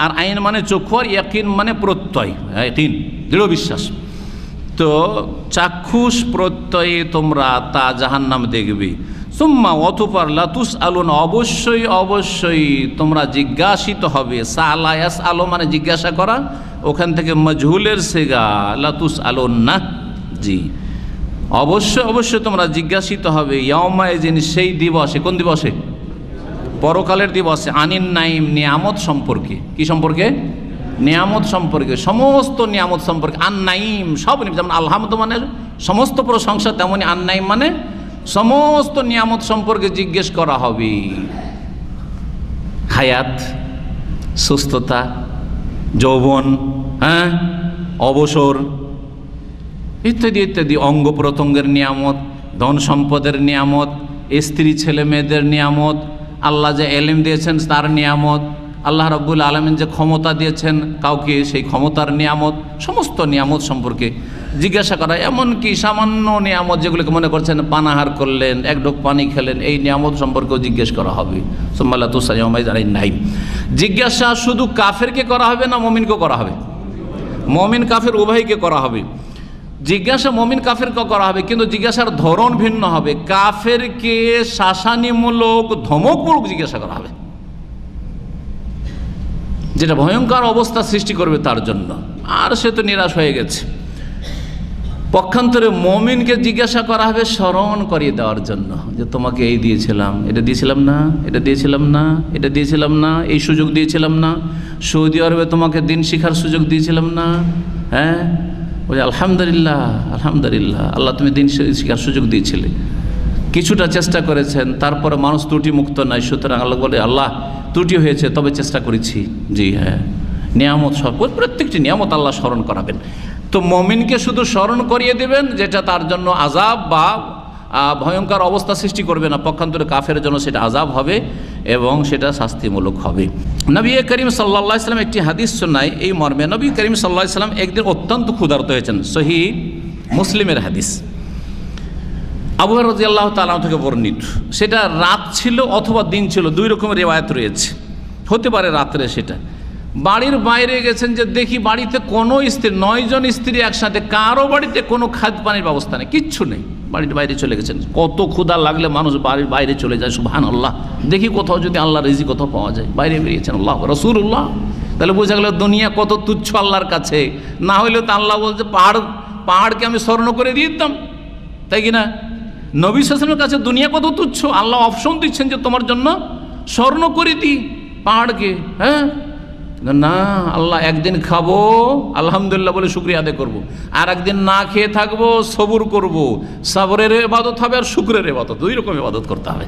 আর আইন মানে চক্ষু, আর ইয়াকিন মানে প্রত্যয়, ইয়াকিন দৃঢ় বিশ্বাস। তো চাক্ষুষ প্রত্যয়ে তোমরা তা জাহান্নাম দেখবে। সুম্মা অতঃপর লাতুস আলুন, অবশ্যই অবশ্যই তোমরা জিজ্ঞাসিত হবে। সালা ইয়াস আলো মানে জিজ্ঞাসা করা, ওখান থেকে মজহুলের সেগা লাতুস আলুন না। জি, অবশ্যই অবশ্যই তোমরা জিজ্ঞাসিত হবে ইয়াউমাইজিন, সেই দিবসে। কোন দিবসে? পরকালের দিবসে। আনিন নাইম, নিয়ামত সম্পর্কে। কি সম্পর্কে? নিয়ামত সম্পর্কে, সমস্ত নিয়ামত সম্পর্কে। আন নাইম সব, যেমন আলহামদ মানে সমস্ত প্রশংসা, তেমনি আন নাইম মানে সমস্ত নিয়ামত সম্পর্কে জিজ্ঞেস করা হবে। হায়াত, সুস্থতা, যৌবন, হ্যাঁ, অবসর ইত্যাদি ইত্যাদি, অঙ্গ প্রত্যঙ্গের নিয়ামত, ধন সম্পদের নিয়ামত, স্ত্রী ছেলে মেয়েদের নিয়ামত, আল্লাহ যে এলেম দিয়েছেন তার নিয়ামত, আল্লাহ রাব্বুল আলামিন যে ক্ষমতা দিয়েছেন কাউকে সেই ক্ষমতার নিয়ামত, সমস্ত নিয়ামত সম্পর্কে জিজ্ঞাসা করা। এমনকি সামান্য নিয়ামত যেগুলোকে মনে করছেন পানাহার করলেন, এক ঢোক পানি খেলেন, এই নিয়ামত সম্পর্কেও জিজ্ঞেস করা হবে। সুম্মা লা তুসআলুনা ইয়াওমাইযিন আনিন নাঈম। জিজ্ঞাসা শুধু কাফেরকে করা হবে না মুমিনকে করা হবে? মুমিন কাফের উভয়কে করা হবে। জিজ্ঞাসা মুমিন কাফেরকে করা হবে, কিন্তু জিজ্ঞাসার ধরন ভিন্ন হবে। কাফেরকে শাসানিমূলক, ধমকমূলক জিজ্ঞাসা করা হবে, যেটা ভয়ঙ্কর অবস্থা সৃষ্টি করবে তার জন্য। আর সে তো নিরাশ হয়ে গেছে। পক্ষান্তরে মুমিনকে জিজ্ঞাসা করা হবে স্মরণ করিয়ে দেওয়ার জন্য, যে তোমাকে এই দিয়েছিলাম, এটা দিয়েছিলাম না, এটা দিয়েছিলাম না, এটা দিয়েছিলাম না, এই সুযোগ দিয়েছিলাম না, সৌদি আরবে তোমাকে দিন শিখার সুযোগ দিয়েছিলাম না। হ্যাঁ, বলে আলহামদুলিল্লাহ, আলহামদুলিল্লাহ, আল্লাহ তুমি দিন শিখার সুযোগ দিয়েছিলে, কিছুটা চেষ্টা করেছেন, তারপরে মানুষ ত্রুটি মুক্ত নয়, সুতরাং আল্লাহ বলে আল্লাহ ত্রুটি হয়েছে তবে চেষ্টা করেছি। জি হ্যাঁ, নিয়ামত সব, প্রত্যেকটি নিয়ামত আল্লাহ স্মরণ করাবেন। তো মুমিনকে শুধু স্মরণ করিয়ে দেবেন, যেটা তার জন্য আযাব বা ভয়ঙ্কর অবস্থা সৃষ্টি করবে না, পক্ষান্তরে কাফের জন্য সেটা আযাব হবে এবং সেটা শাস্তিমূলক হবে। নবী করিম সাল্লাল্লাহু আলাইহি ওয়াসাল্লাম একটি হাদিস শোনায় এই মর্মে, নবী করিম সাল্লাল্লাহু আলাইহি ওয়াসাল্লাম একদিন অত্যন্ত ক্ষুধার্ত হয়েছেন, সহিহ মুসলিমের হাদিস, আবু হুরায়রা রাদিয়াল্লাহু তাআলা থেকে বর্ণিত। সেটা রাত ছিল অথবা দিন ছিল, দুই রকমের রিওয়ায়াত রয়েছে, হতে পারে রাত্রে। সেটা বাড়ির বাইরে গেছেন যে দেখি বাড়িতে কোনো স্ত্রী, 9 জন স্ত্রী একসাথে, কারো বাড়িতে কোনো খাদ্য পানির ব্যবস্থা নেই, কিচ্ছু নেই, বাড়ির বাইরে চলে গেছেন। কত ক্ষুধা লাগলে মানুষ বাড়ির বাইরে চলে যায়, সুবহানাল্লাহ, দেখি কোথাও যদি আল্লাহর রিজিক কোথাও পাওয়া যায়, বাইরে বেরিয়েছেন আল্লাহ রাসূলুল্লাহ। তাহলে বোঝা গেল দুনিয়া কত তুচ্ছ আল্লাহর কাছে। না হইলে তো আল্লাহ বলছে পাহাড়কে আমি স্মরণ করে দিয়ে দিতাম, তাই কি না? নবী সাল্লাল্লাহু আলাইহি ওয়াসাল্লামের কাছে দুনিয়া কত তুচ্ছ, আল্লাহ অপশন দিচ্ছেন যে তোমার জন্য স্মরণ করে দিই পাহাড়কে। হ্যাঁ না, আল্লাহ একদিন খাবো আলহামদুলিল্লাহ বলে শুকরিয়া আদায় করবো, আর একদিন না খেয়ে থাকবো সবুর করব। সবরের ইবাদত হবে আর শুকরের ইবাদত, দুই রকম ইবাদত করতে হবে।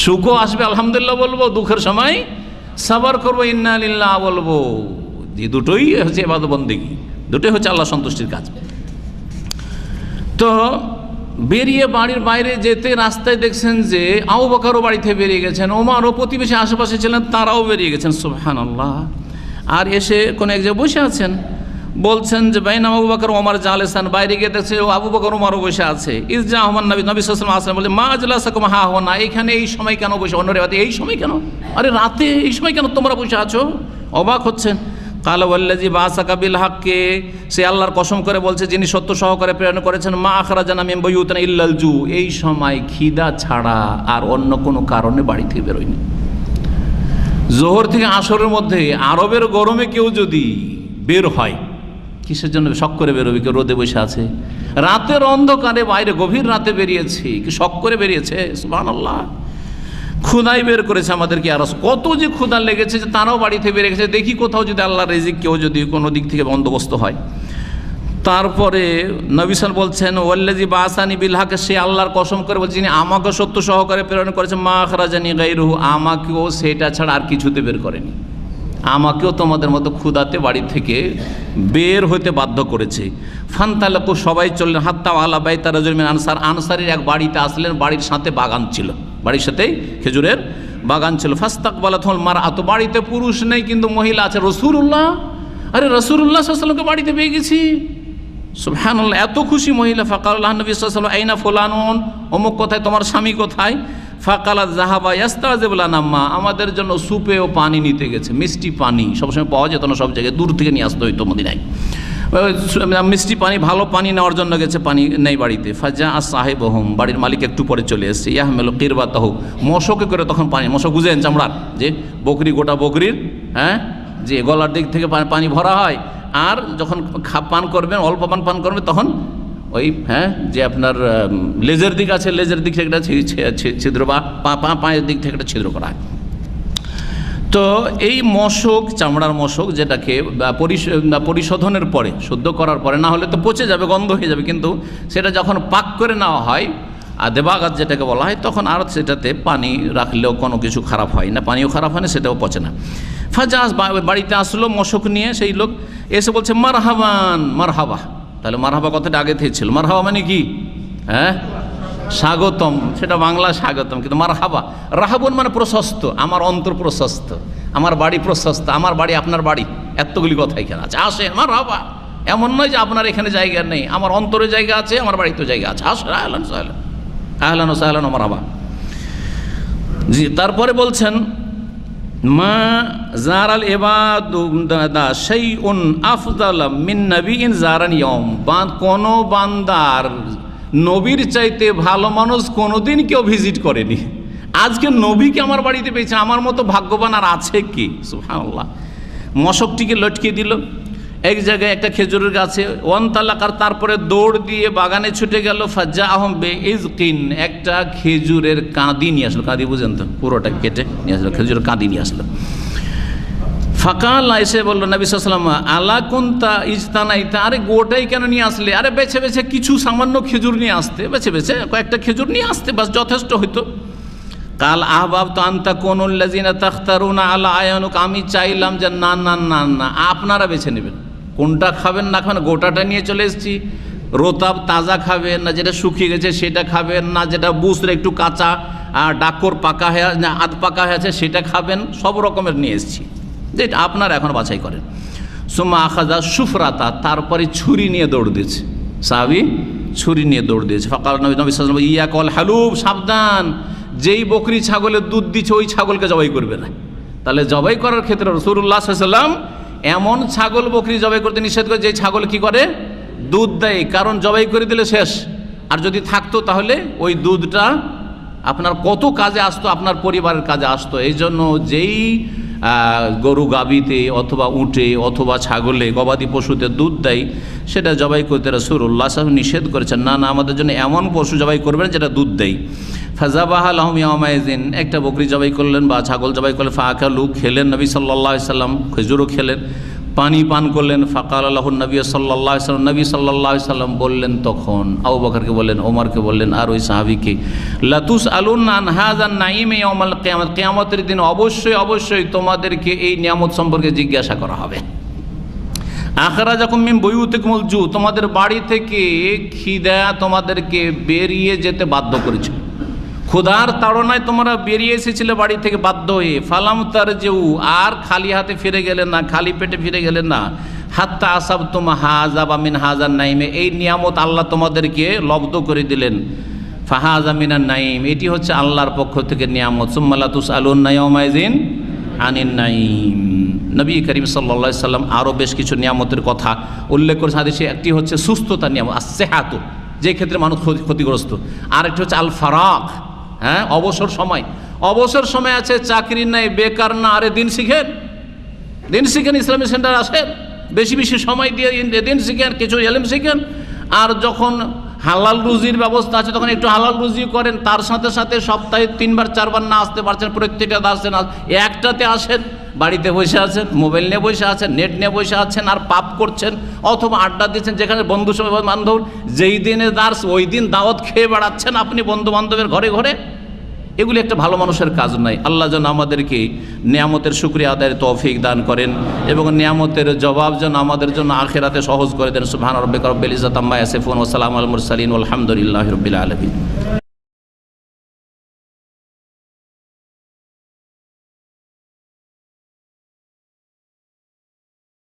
সুখও আসবে আলহামদুলিল্লাহ বলবো, দুঃখের সময় সবর করবো ইন্না লিল্লাহ বলবো। যে দুটোই হচ্ছে ইবাদত বন্দেগী, দুটোই হচ্ছে আল্লাহ সন্তুষ্টির কাজ। তো বেরিয়ে বাড়ির বাইরে যেতে রাস্তায় দেখছেন যে আবু বকরও বাড়ি থেকে বেরিয়ে গেছেন, ওমরও প্রতিবেশী আশেপাশে ছিলেন তারাও বেরিয়ে গেছেন, সুবহানাল্লাহ। আর এসে কোনো এক জায়গায় বসে আছেন, বলছেন যে বাইনা আবু বকর ওমর জালেসান, বাইরে গিয়ে দেখছে আবু বকর ওমরও বসে আছে। ইজা আহমান নবী সাল্লাল্লাহু আলাইহি ওয়াসাল্লাম বলে মা আজলাসাকুম হা হুনা, এখানে এই সময় কেন বসে? অন্য রেওয়াতে এই সময় কেন? আরে রাতে এই সময় কেন তোমরা বসে আছো? অবাক হচ্ছেন। কাল ওয়াল্লাযী বাসাকা বিল হাক্কি, সে আল্লাহর কসম করে বলছে যিনি সত্য সহকারে প্রেরণ করেছেন, মা আখরাজানা মিন বুয়ুতিনা ইল্লাল জু, এই সময় খিদা ছাড়া আর অন্য কোনো কারণে বাড়ি থেকে বেরোয়নি। জোহর থেকে আসরের মধ্যে আরবের গরমে কেউ যদি বের হয়, কিসের জন্য শখ করে বেরোবে? কেউ রোদে বসে আছে, রাতের অন্ধকারে বাইরে গভীর রাতে বেরিয়েছে, কি শখ করে বেরিয়েছে? সুবহানাল্লাহ। ক্ষুধাই বের করেছে আমাদেরকে, আর কত যে ক্ষুধা লেগেছে যে তারাও বাড়িতে বেরিয়ে গেছে, দেখি কোথাও যদি আল্লাহর রিজিক কেউ যদি কোনো দিক থেকে বন্দোবস্ত হয়। তারপরে নবী সাল্লাল্লাহু বলছেন ওয়াল্লাযী বাসানি বিল হক, সে আল্লাহর কসম করে বলছেন যিনি আমাকে সত্য সহকারে প্রেরণ করেছেন, মা আখরাজানি গায়রুহু, আমাকেও সেটা ছাড়া আর কিছুতে বের করেনি, আমাকেও তোমাদের মতো ক্ষুধাতে বাড়ি থেকে বের হতে বাধ্য করেছে। ফান্তালাকু, সবাই চললেন, হাত্তা আলা বাইতা রাজুল মিন আনসার, আনসারের এক বাড়িতে আসলেন, বাড়ির সাথে বাগান ছিল, বাড়ির সাথেই খেজুরের বাগান ছিল। ফাস্তাকবালাতুল মারআত, বাড়িতে পুরুষ নেই কিন্তু মহিলা আছে। রাসূলুল্লাহ, আরে রাসূলুল্লাহ সাল্লাল্লাহু আলাইহি ওয়াসাল্লামকে বাড়িতে পেয়ে গেছি, সুবহানাল্লাহ, এত খুশি মহিলা। ফাকালাল্লাহু নবী সাল্লাল্লাহু আলাইহি ওয়াসাল্লাম আইনা ফুলানুন, অমুক কোথায়, তোমার স্বামী কোথায়? ফাকালাত যাহাবা ইয়াস্তাজিবু লানা মা, আমাদের জন্য সুপে ও পানি নিতে গেছে, মিষ্টি পানি সবসময় পাওয়া যেত না, সব জায়গায় দূর থেকে নিয়ে আসতে হইতো মদিনায়, মিষ্টি পানি, ভালো পানি নেওয়ার জন্য গেছে, পানি নেই বাড়িতে। ফাজা সাহেবহুম, বাড়ির মালিক একটু পরে চলে এসেছে। ইয়াহমেলু কিরবাতাহু, মশকে করে তখন পানি, মশক বুঝেন চামড়ার, যে বকরি, গোটা বকরির, হ্যাঁ, যে গলার দিক থেকে পানি ভরা হয়, আর যখন পান করবেন, অল্প পান করবেন, তখন ওই যে আপনার লেজের দিক আছে, লেজের দিক থেকে একটা ছিদ্র, বা পায়ের দিক থেকে একটা ছিদ্র করা হয়। তো এই মশক, চামড়ার মশক, যেটাকে পরিশোধনের পরে, শুদ্ধ করার পরে, না হলে তো পচে যাবে, গন্ধ হয়ে যাবে, কিন্তু সেটা যখন পাক করে নেওয়া হয়, আর দেবাগাত যেটাকে বলা হয়, তখন আর সেটাতে পানি রাখলেও কোনো কিছু খারাপ হয় না, পানিও খারাপ হয় না, সেটাও পচে না। ফাজাজ, বাড়িতে আসলো মশক নিয়ে, সেই লোক এসে বলছে মারহাবান, মারহাবা। তাহলে মারহাবা কথাটা আগে থেকে ছিল, মারহাবা মানে কি? স্বাগতম, সেটা বাংলা স্বাগতম, কিন্তু মারহাবা, রাহাবন মানে প্রশস্ত, আমার অন্তর প্রশস্ত, আমার বাড়ি প্রশস্ত, আমার বাড়ি আপনার বাড়ি, এতগুলি কথা এখানে আছে, আসেন মারহাবা। এমন নয় যে আপনার এখানে জায়গা নেই, আমার অন্তরে জায়গা আছে, আমার বাড়িতেও জায়গা আছে, আসেন, আহলান সাহলান, আহলান সাহলান মারহাবা। জি, তারপরে বলছেন মা জারাল ইবাদু শাইউন আফদাল মিন নাবিয়িন জারান ইয়াউম, কোন বান্দার নবীর চাইতে ভালো মানুষ কোনোদিন কেউ ভিজিট করেনি, আজকে নবীকে আমার বাড়িতে পেয়েছে, আমার মতো ভাগ্যবান আর আছে কি? সুবহানাল্লাহ। মশকটিকে লটকে দিল এক জায়গায় একটা খেজুরের গাছে ওয়ান্তালাকার, তারপরে দৌড় দিয়ে বাগানে ছুটে গেল। ফাজ্জা আহম বে ইজকিন, একটা খেজুরের কাঁদি নিয়ে আসলো। কাঁদি বুঝেন তো, পুরোটা কেটে নিয়ে আসলো, খেজুরের কাঁদি নিয়ে আসলো। ফাকাল, এসে বললো নবী সাল্লাল্লাহু আলাইহি ওয়াসাল্লাম, আলা কুনতা ইজতানাইতা, আরে গোটাই কেন নিয়ে আসলে? আরে বেছে বেছে কিছু সামান্য খেজুর নিয়ে আসতে, বেছে বেছে কয়েকটা খেজুর নিয়ে আসতে, বাস যথেষ্ট হইতো। কাল আহবাব তো আন্তা কোনুল্লাযিনা তাখতারুনা আলা আয়ানুক, আমি চাইলাম যে না না না না, আপনারা বেছে নেবেন কোনটা খাবেন না খাবেন। গোটাটা নিয়ে চলে এসেছি, রোতাব তাজা খাবেন না যেটা শুকিয়ে গেছে সেটা খাবেন না, যেটা বুসরে একটু কাঁচা ডাকর পাকা হয়ে না আধ পাকা হয়ে আছে সেটা খাবেন, সব রকমের নিয়ে এসেছি, যেটা আপনারা এখন বাছাই করেন। সুমা আখাজা সুফরাতা, তারপরে ছুরি নিয়ে দৌড় দিয়েছে, সাহাবী ছুরি নিয়ে দৌড় দিয়েছে। ফাকাল নবী সাল্লাল্লাহু আলাইহি ওয়াসাল্লাম, ইয়া কল হালুব, সাবধান, যেই বকরি ছাগলের দুধ দিচ্ছে ওই ছাগলকে জবাই করবে না। তাহলে জবাই করার ক্ষেত্রে রাসূলুল্লাহ সাল্লাল্লাহু আলাইহি ওয়াসাল্লাম এমন ছাগল বকরি জবাই করতে নিষেধ করে যে ছাগল কি করে, দুধ দেয়, কারণ জবাই করে দিলে শেষ। আর যদি থাকতো তাহলে ওই দুধটা আপনার কত কাজে আসতো, আপনার পরিবারের কাজে আসতো। এই জন্য যেই গরু গাভীতে অথবা উটে অথবা ছাগলে গবাদি পশুতে দুধ দেয় সেটা জবাই করতে রাসূলুল্লাহ সাল্লাল্লাহু আলাইহি ওয়াসাল্লাম নিষেধ করেছেন। না না, আমাদের জন্য এমন পশু জবাই করবেন যেটা দুধ দেয়। ফাজাবাহা লাহুম ইয়াওমাইযিন, একটা বকরি জবাই করলেন বা ছাগল জবাই করলেন। ফাআকালু, খেলেন নবী সাল্লাল্লাহু আলাইহি ওয়াসাল্লাম, খেজুরও খেলেন, পানি পান করলেন। ফাকাল লাহুন নবী সাল্লাল্লাহু আলাইহি ওয়াসাল্লাম, নবী সাল্লাল্লাহু আলাইহি ওয়াসাল্লাম বললেন তখন আবু বকরকে বললেন, ওমরকে বললেন, আর ওই সাহাবীকে, লাতুস আলুন আন হাযান নাঈম ইয়াউমাল কিয়ামাত, কিয়ামতের দিন অবশ্যই অবশ্যই তোমাদেরকে এই নিয়ামত সম্পর্কে জিজ্ঞাসা করা হবে। আখরাজাকুম মিন বুয়ুতিকুমুল জু, তোমাদের বাড়ি থেকে খিদা তোমাদেরকে বেরিয়ে যেতে বাধ্য করেছে, ক্ষুধার তাড়নায় তোমরা বেরিয়ে এসেছিলে বাড়ি থেকে বাধ্য হয়ে। ফালাম তারজিউ, আর খালি হাতে ফিরে গেলেন না, খালি পেটে ফিরে গেলেন না। হাত্তা আসাবতুম হাযা বা মিন হাযান নাঈম, এই নিয়ামত আল্লাহ তোমাদেরকে লব্ধ করে দিলেন। ফাহাযা মিনান নাঈম, এটি হচ্ছে আল্লাহর পক্ষ থেকে নিয়ামত। সুম্মা লা তুসআলুনা ইয়াওমাইযিন আনিন নাঈম। নবী করিম সাল্লাল্লাহু আলাইহি সাল্লাম আরও বেশ কিছু নিয়ামতের কথা উল্লেখ করেছে হাদিসে। একটি হচ্ছে সুস্থতা নিয়ামত, আস-সিহাতু, যে ক্ষেত্রে মানুষ ক্ষতিগ্রস্ত। আর একটি হচ্ছে আল ফারাগ, হ্যাঁ, অবসর সময়। অবসর সময় আছে, চাকরি নাই, বেকার না, আরে দিন শিখেন, দিন শিখেন, ইসলামী সেন্টার আসেন, বেশি বেশি সময় দিয়ে দিন শিখেন, কিছু ইলম শিখেন। আর যখন হালাল রুজির ব্যবস্থা আছে তখন একটু হালাল রুজি করেন। তার সাথে সাথে সপ্তাহে 3বার 4বার না আসতে পারছেন, প্রত্যেকটা আসছেন, একটাতে আসেন, বাড়িতে বসে আছেন, মোবাইল নিয়ে বসে আছেন, নেট নিয়ে বসে আছেন আর পাপ করছেন, অথবা আড্ডা দিচ্ছেন, যেখানে বন্ধু বান্ধব যেই দিনে দার্স ওই দিন দাওয়াত খেয়ে বেড়াচ্ছেন আপনি বন্ধু বান্ধবের ঘরে ঘরে। এগুলি একটা ভালো মানুষের কাজ নয়। আল্লাহ যেন আমাদেরকে নিয়ামতের শুকরিয়া আদায়ের তৌফিক দান করেন এবং নিয়ামতের জবাব যেন আমাদের জন্য আখিরাতে সহজ করে দেন। সুবহান রাব্বিকা রব্বিল ইজ্জাতি আম্মা ইয়াসিফুন ওয়া সালামুল মুরসালিন ওয়াল হামদুলিল্লাহি রাব্বিল আলামিন।